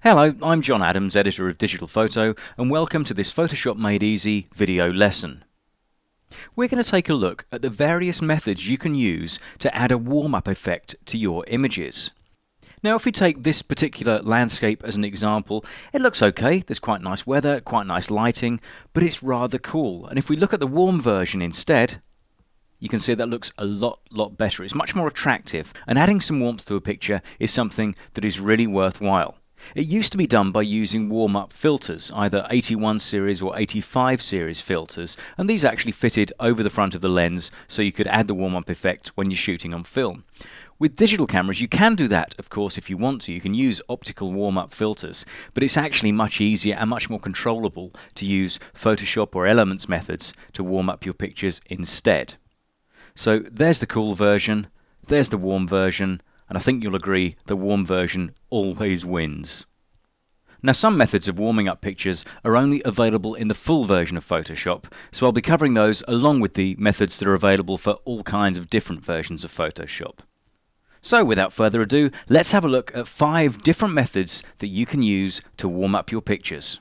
Hello, I'm John Adams, editor of Digital Photo, and welcome to this Photoshop Made Easy video lesson. We're going to take a look at the various methods you can use to add a warm-up effect to your images. Now, if we take this particular landscape as an example, it looks okay. There's quite nice weather, quite nice lighting, but it's rather cool. And if we look at the warm version instead, you can see that looks a lot better. It's much more attractive, and adding some warmth to a picture is something that is really worthwhile. It used to be done by using warm-up filters, either 81 series or 85 series filters, and these actually fitted over the front of the lens so you could add the warm-up effect when you're shooting on film. With digital cameras you can do that, of course, if you want to. You can use optical warm-up filters, but it's actually much easier and much more controllable to use Photoshop or Elements methods to warm up your pictures instead. So there's the cool version, there's the warm version, and I think you'll agree the warm version always wins. Now, some methods of warming up pictures are only available in the full version of Photoshop, so I'll be covering those along with the methods that are available for all kinds of different versions of Photoshop. So without further ado, let's have a look at 5 different methods that you can use to warm up your pictures.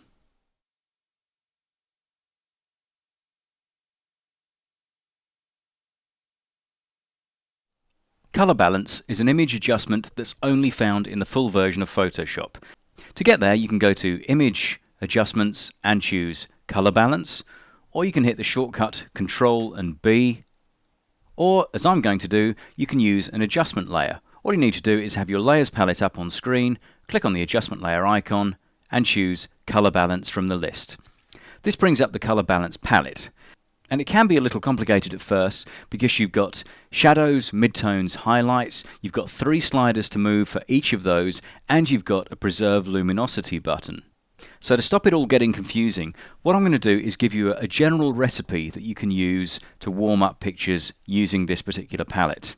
Color balance is an image adjustment that's only found in the full version of Photoshop. To get there, you can go to Image, Adjustments, and choose Color Balance, or you can hit the shortcut Control and B, or, as I'm going to do, you can use an adjustment layer. All you need to do is have your Layers palette up on screen, click on the adjustment layer icon, and choose Color Balance from the list. This brings up the Color Balance palette. And it can be a little complicated at first because you've got shadows, midtones, highlights, you've got 3 sliders to move for each of those, and you've got a preserve luminosity button. So to stop it all getting confusing, what I'm going to do is give you a general recipe that you can use to warm up pictures using this particular palette.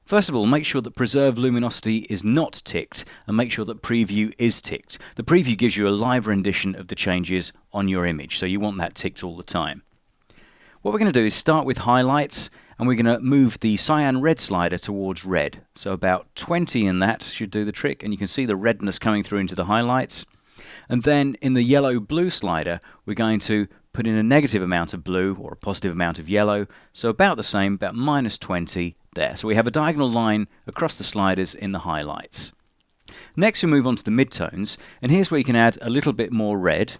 First of all, make sure that preserve luminosity is not ticked, and make sure that preview is ticked. The preview gives you a live rendition of the changes on your image, so you want that ticked all the time. What we're going to do is start with highlights, and we're going to move the cyan red slider towards red. So about 20 in that should do the trick, and you can see the redness coming through into the highlights. And then in the yellow blue slider, we're going to put in a negative amount of blue or a positive amount of yellow. So about the same, about minus 20 there. So we have a diagonal line across the sliders in the highlights. Next we move on to the midtones, and here's where you can add a little bit more red.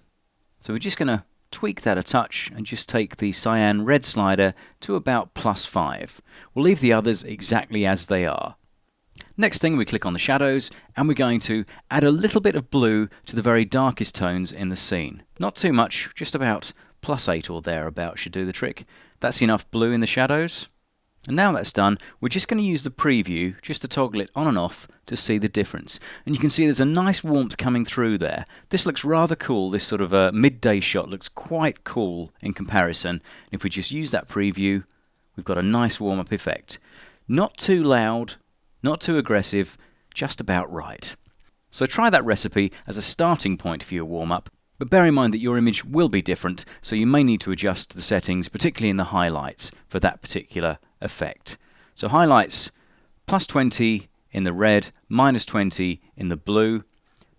So we're just going to tweak that a touch and just take the cyan red slider to about +5. We'll leave the others exactly as they are. Next thing, we click on the shadows, and we're going to add a little bit of blue to the very darkest tones in the scene. Not too much, just about +8 or thereabout should do the trick. That's enough blue in the shadows. And now that's done, we're just going to use the preview just to toggle it on and off to see the difference. And you can see there's a nice warmth coming through there. This looks rather cool. This sort of a midday shot looks quite cool in comparison. And if we just use that preview, we've got a nice warm-up effect. Not too loud, not too aggressive, just about right. So try that recipe as a starting point for your warm-up. But bear in mind that your image will be different, so you may need to adjust the settings, particularly in the highlights, for that particular effect. So highlights, +20 in the red, -20 in the blue.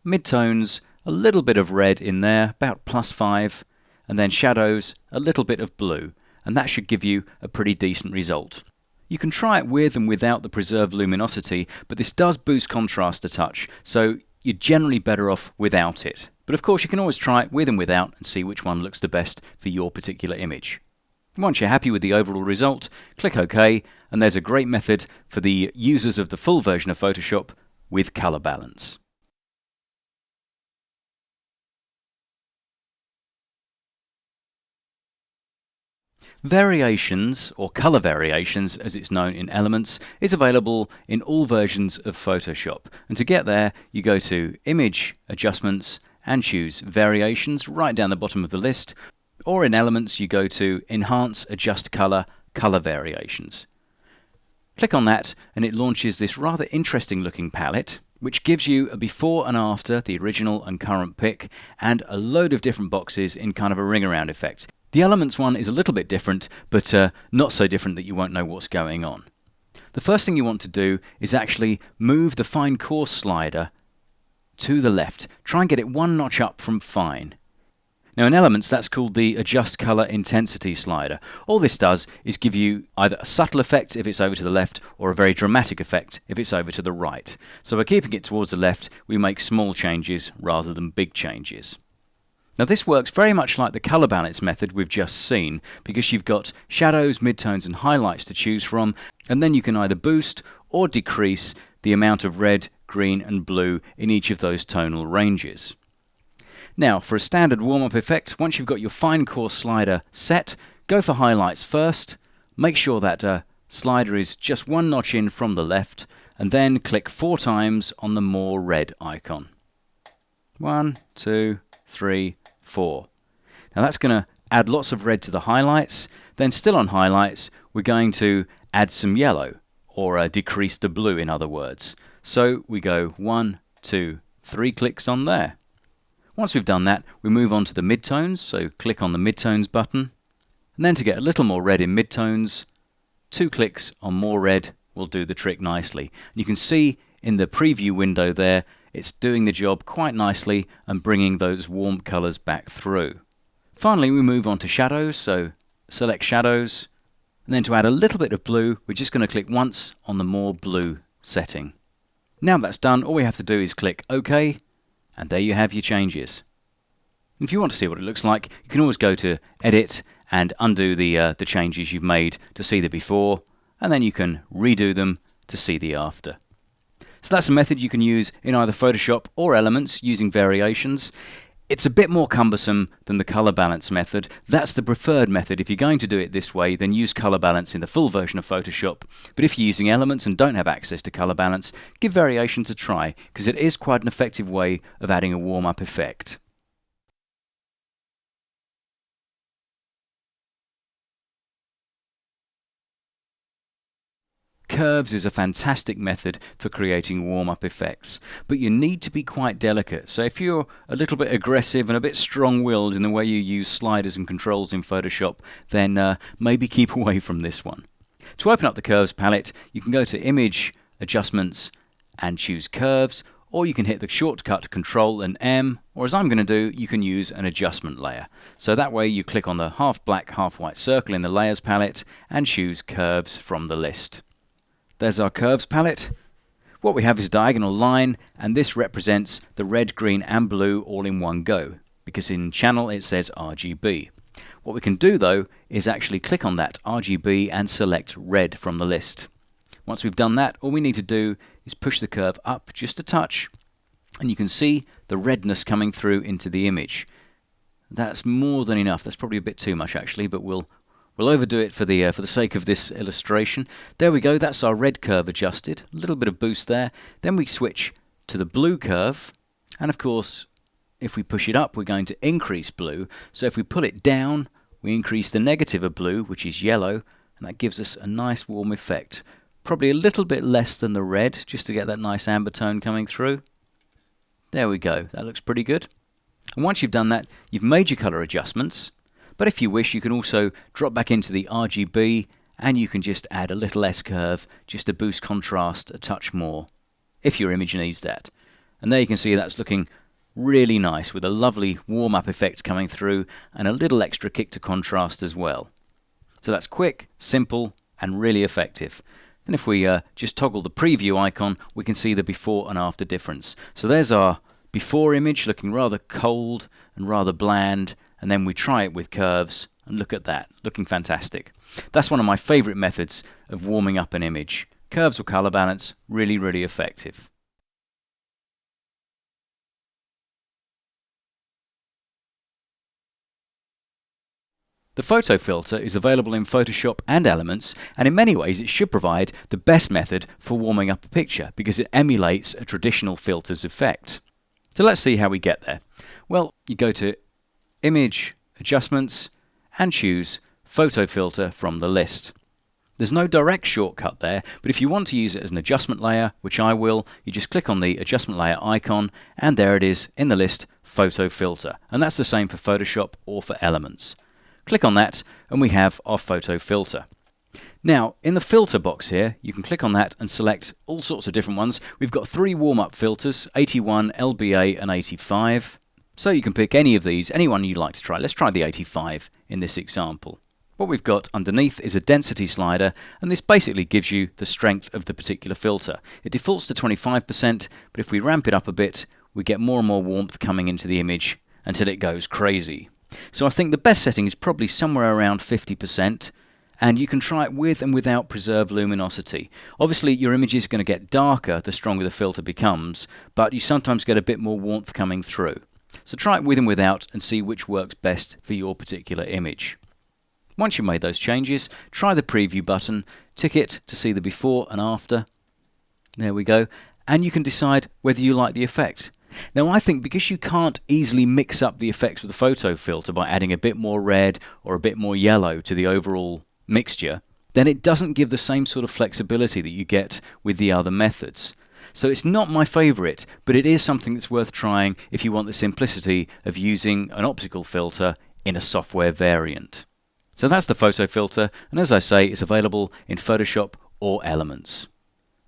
Midtones, a little bit of red in there, about +5. And then shadows, a little bit of blue. And that should give you a pretty decent result. You can try it with and without the preserved luminosity, but this does boost contrast a touch, so you're generally better off without it. But of course you can always try it with and without and see which one looks the best for your particular image. Once you're happy with the overall result, click OK, and there's a great method for the users of the full version of Photoshop with color balance. Variations, or color variations as it's known in Elements, is available in all versions of Photoshop. And to get there, you go to Image, Adjustments, and choose Variations right down the bottom of the list. Or in Elements, you go to Enhance, Adjust Color, Color Variations. Click on that, and it launches this rather interesting looking palette, which gives you a before and after, the original and current pic, and a load of different boxes in kind of a ring around effect. The Elements one is a little bit different, but not so different that you won't know what's going on. The first thing you want to do is actually move the Fine Coarse slider to the left. Try and get it one notch up from fine. Now in Elements, that's called the Adjust Color Intensity slider. All this does is give you either a subtle effect if it's over to the left, or a very dramatic effect if it's over to the right. So by keeping it towards the left, we make small changes rather than big changes. Now this works very much like the color balance method we've just seen, because you've got shadows, midtones and highlights to choose from, and then you can either boost or decrease the amount of red, green and blue in each of those tonal ranges. Now, for a standard warm-up effect, once you've got your fine core slider set, go for highlights first, make sure that slider is just one notch in from the left, and then click 4 times on the more red icon. 1, 2, 3, 4. Now that's going to add lots of red to the highlights. Then still on highlights, we're going to add some yellow, or decrease the blue in other words. So we go 1, 2, 3 clicks on there. Once we've done that, we move on to the midtones, so click on the midtones button. And then to get a little more red in midtones, 2 clicks on more red will do the trick nicely. And you can see in the preview window there, it's doing the job quite nicely and bringing those warm colours back through. Finally, we move on to shadows, so select shadows. And then to add a little bit of blue, we're just going to click once on the more blue setting. Now that's done, all we have to do is click OK. And there you have your changes. If you want to see what it looks like, you can always go to Edit and undo the changes you've made to see the before, and then you can redo them to see the after. So that's a method you can use in either Photoshop or Elements using variations. It's a bit more cumbersome than the color balance method. That's the preferred method. If you're going to do it this way, then use color balance in the full version of Photoshop. But if you're using Elements and don't have access to color balance, give variations a try, because it is quite an effective way of adding a warm-up effect. Curves is a fantastic method for creating warm-up effects, but you need to be quite delicate. So if you're a little bit aggressive and a bit strong-willed in the way you use sliders and controls in Photoshop, then maybe keep away from this one. To open up the Curves palette, you can go to Image, Adjustments, and choose Curves, or you can hit the shortcut Control and M, or as I'm going to do, you can use an adjustment layer. So that way you click on the half black, half white circle in the Layers palette and choose Curves from the list. There's our Curves palette. What we have is a diagonal line, and this represents the red, green and blue all in one go, because in channel it says RGB. What we can do though is actually click on that RGB and select red from the list. Once we've done that, all we need to do is push the curve up just a touch, and you can see the redness coming through into the image. That's more than enough. That's probably a bit too much actually, but we'll overdo it for the sake of this illustration. There we go, that's our red curve adjusted. A little bit of boost there. Then we switch to the blue curve, and of course if we push it up we're going to increase blue. So if we pull it down, we increase the negative of blue, which is yellow, and that gives us a nice warm effect. Probably a little bit less than the red, just to get that nice amber tone coming through. There we go, that looks pretty good. And once you've done that, you've made your color adjustments. But if you wish, you can also drop back into the RGB and you can just add a little S-curve just to boost contrast a touch more, if your image needs that. And there you can see that's looking really nice with a lovely warm-up effect coming through and a little extra kick to contrast as well. So that's quick, simple and really effective. And if we just toggle the preview icon, we can see the before and after difference. So there's our before image looking rather cold and rather bland, and then we try it with curves and look at that, looking fantastic. That's one of my favorite methods of warming up an image. Curves or color balance, really, really effective. The photo filter is available in Photoshop and Elements, and in many ways it should provide the best method for warming up a picture because it emulates a traditional filter's effect. So let's see how we get there. Well, you go to Image, Adjustments, and choose Photo Filter from the list. There's no direct shortcut there, but if you want to use it as an adjustment layer, which I will, you just click on the adjustment layer icon, and there it is in the list, Photo Filter. And that's the same for Photoshop or for Elements. Click on that, and we have our photo filter. Now, in the filter box here, you can click on that and select all sorts of different ones. We've got 3 warm-up filters, 81, LBA and 85. So you can pick any of these, any one you'd like to try. Let's try the 85 in this example. What we've got underneath is a density slider, and this basically gives you the strength of the particular filter. It defaults to 25%, but if we ramp it up a bit, we get more and more warmth coming into the image until it goes crazy. So I think the best setting is probably somewhere around 50%. And you can try it with and without preserved luminosity. Obviously your image is going to get darker the stronger the filter becomes, but you sometimes get a bit more warmth coming through. So try it with and without and see which works best for your particular image. Once you've made those changes, try the preview button, tick it to see the before and after. There we go. And you can decide whether you like the effect. Now I think because you can't easily mix up the effects with the photo filter by adding a bit more red or a bit more yellow to the overall mixture, then it doesn't give the same sort of flexibility that you get with the other methods. So it's not my favourite, but it is something that's worth trying if you want the simplicity of using an optical filter in a software variant. So that's the photo filter, and as I say, it's available in Photoshop or Elements.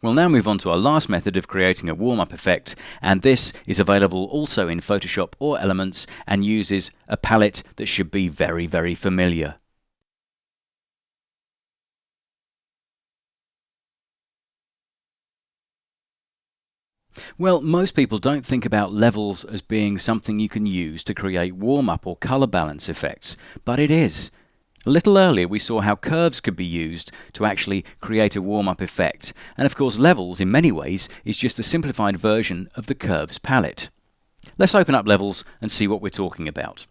We'll now move on to our last method of creating a warm-up effect, and this is available also in Photoshop or Elements and uses a palette that should be very, very familiar. Well, most people don't think about levels as being something you can use to create warm-up or color balance effects, but it is. A little earlier we saw how curves could be used to actually create a warm-up effect, and of course levels in many ways is just a simplified version of the curves palette. Let's open up levels and see what we're talking about.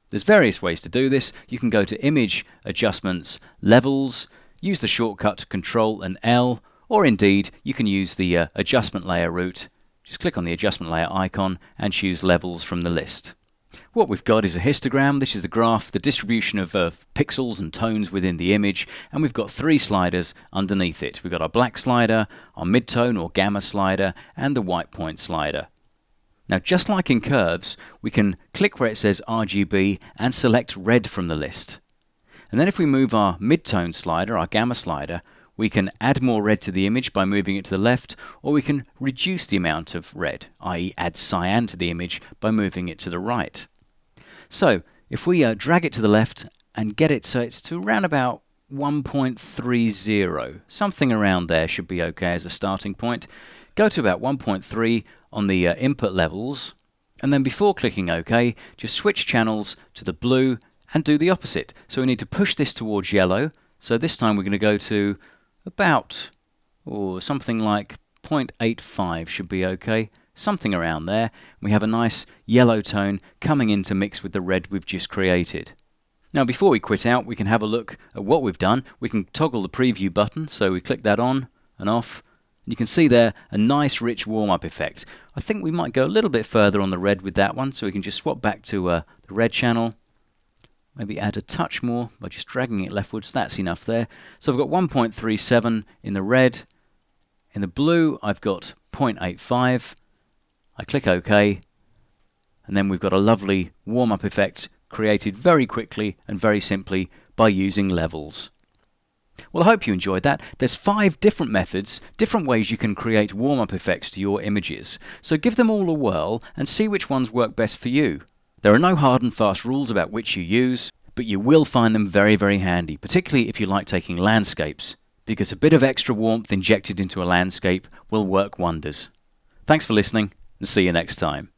There's various ways to do this. You can go to Image, Adjustments, Levels, use the shortcut Control and L, or indeed you can use the adjustment layer route. Just click on the adjustment layer icon and choose Levels from the list. What we've got is a histogram. This is the graph, the distribution of pixels and tones within the image, and we've got 3 sliders underneath it. We've got our black slider, our midtone or gamma slider, and the white point slider. Now, just like in curves, we can click where it says RGB and select red from the list. And then if we move our midtone slider, our gamma slider, we can add more red to the image by moving it to the left, or we can reduce the amount of red, i.e. add cyan to the image by moving it to the right. So if we drag it to the left and get it so it's to around about 1.30, something around there should be okay as a starting point. Go to about 1.3 on the input levels, and then before clicking OK, just switch channels to the blue and do the opposite. So we need to push this towards yellow. So this time we're going to go to about something like 0.85 should be okay, something around there. We have a nice yellow tone coming in to mix with the red we've just created. Now before we quit out, we can have a look at what we've done. We can toggle the preview button, so we click that on and off. You can see there a nice rich warm-up effect. I think we might go a little bit further on the red with that one, so we can just swap back to the red channel. Maybe add a touch more by just dragging it leftwards. That's enough there. So I've got 1.37 in the red. In the blue, I've got 0.85. I click OK, and then we've got a lovely warm-up effect created very quickly and very simply by using levels. Well, I hope you enjoyed that. There's 5 different methods, different ways you can create warm-up effects to your images. So give them all a whirl and see which ones work best for you. There are no hard and fast rules about which you use, but you will find them very, very handy, particularly if you like taking landscapes, because a bit of extra warmth injected into a landscape will work wonders. Thanks for listening, and see you next time.